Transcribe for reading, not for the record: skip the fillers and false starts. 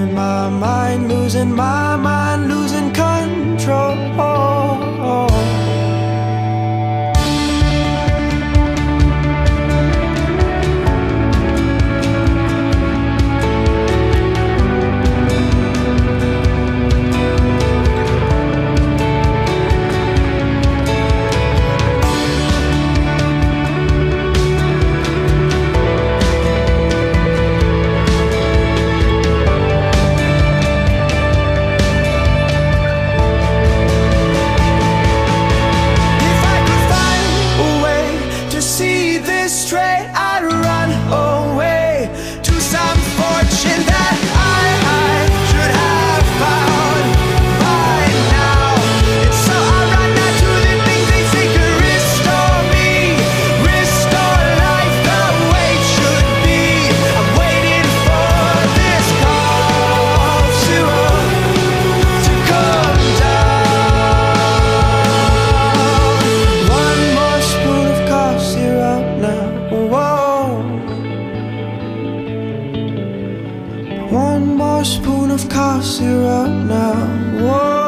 losing my mind, losing my mind, losing control. Straight, I'd run away to some fortune that I should have found by now. It's so ironic not to the things they say could restore me, restore life the way it should be. I'm waiting for this cough syrup to come down. One more spoon of cough syrup now. Whoa. One more spoon of cough syrup now. Whoa.